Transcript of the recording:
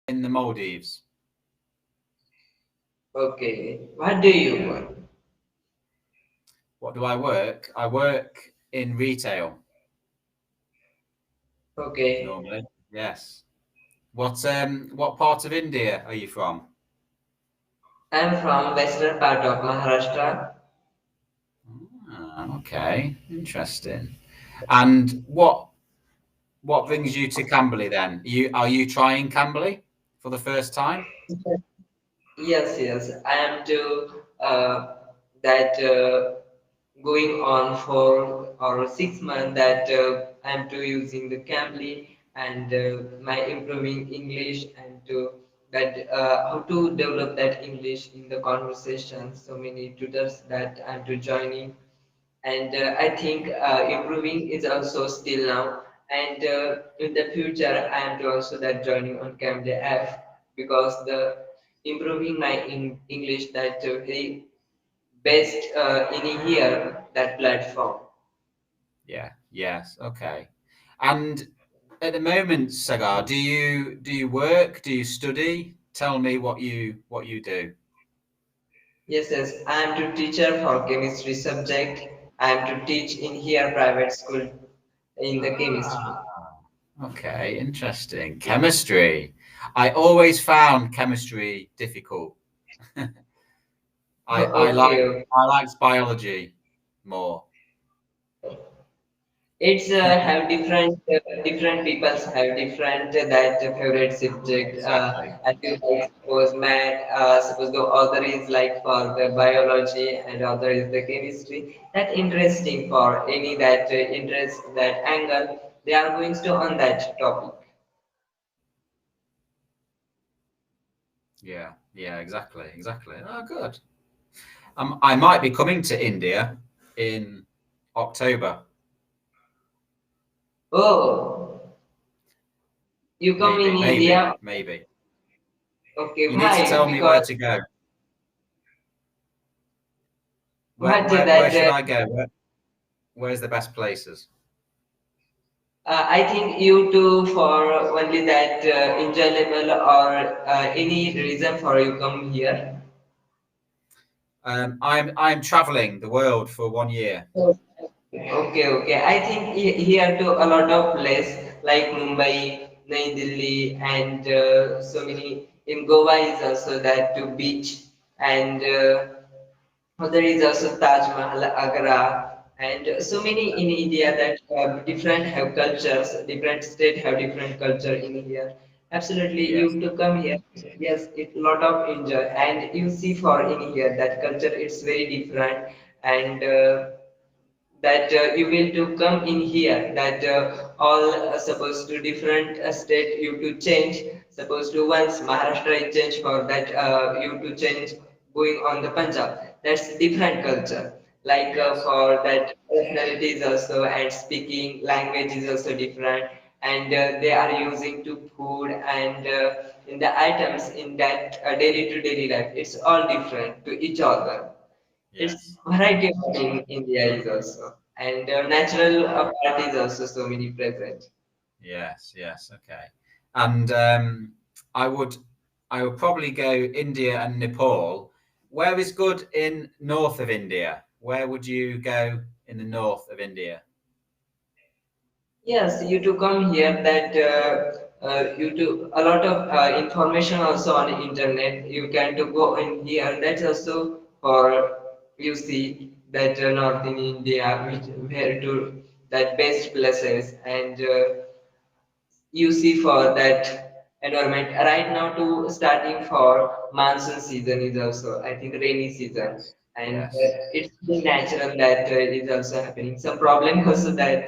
in the Maldives. Okay. What do you Yeah. want? What do I work? I work in retail Okay. normally. Yes. What part of India are you from? I'm from western part of Maharashtra. Ah, okay, interesting. And what brings you to Cambly then? Are you trying Cambly for the first time? Yes, yes. I am to that going on for or 6 months that I am to using the Cambly and my improving English and to that how to develop that English in the conversation. So many tutors that I'm to joining and I think improving is also still now and in the future I am to also that joining on Cambly app because the improving my English that very best in here that platform. Yeah. Yes. Okay. And at the moment, Sagar, do you work? Do you study? Tell me what you do. Yes, yes, I am to teacher for chemistry subject. I am to teach in here private school in the chemistry. Ah, okay, interesting. Chemistry. I always found chemistry difficult. I I like Okay. I liked biology more. It's different people's have different that favorite subject. Exactly. I feel like suppose math, suppose the other is like for the biology and other is the chemistry. That interesting for any that interest that angle they are going to on that topic. Yeah, yeah, exactly, exactly. Oh, good. I might be coming to India in October, Oh, you come in maybe, maybe, India? maybe. Okay, You need to why? tell me where Because to go. Where what where where that should I go? Where's the best places? I think you too for only that enjoyable or any reason for you come here. I'm traveling the world for 1 year. Oh. Okay, okay. I think here too a lot of place like Mumbai, New Delhi, and so many in Goa is also that to beach and there is also Taj Mahal, Agra, and so many in India that different have cultures, different state have different culture in here. Absolutely, Yes, you to come here. Yes, it lot of enjoy, and you see for in here that culture it's very different, and that you will to come in here that all supposed to different state you to change supposed to once Maharashtra is change for that you to change going on the Punjab that's different culture like yes, for that personality is also and speaking language is also different and they are using to food and in the items in that daily to daily life it's all different to each other it's yes, variety of in India is also, and natural part is also so many present. yes, yes. Okay. And I would I would probably go India and Nepal. Where is good in north of India? Where would you go in the north of India? Yes, you to come here that you to a lot of information also on internet. You can to go in here. That's also for you see that north in India, which where to that best places and. You see for that environment right now to starting for monsoon season is also I think rainy season and Yes. it's the natural that is also happening some problem also that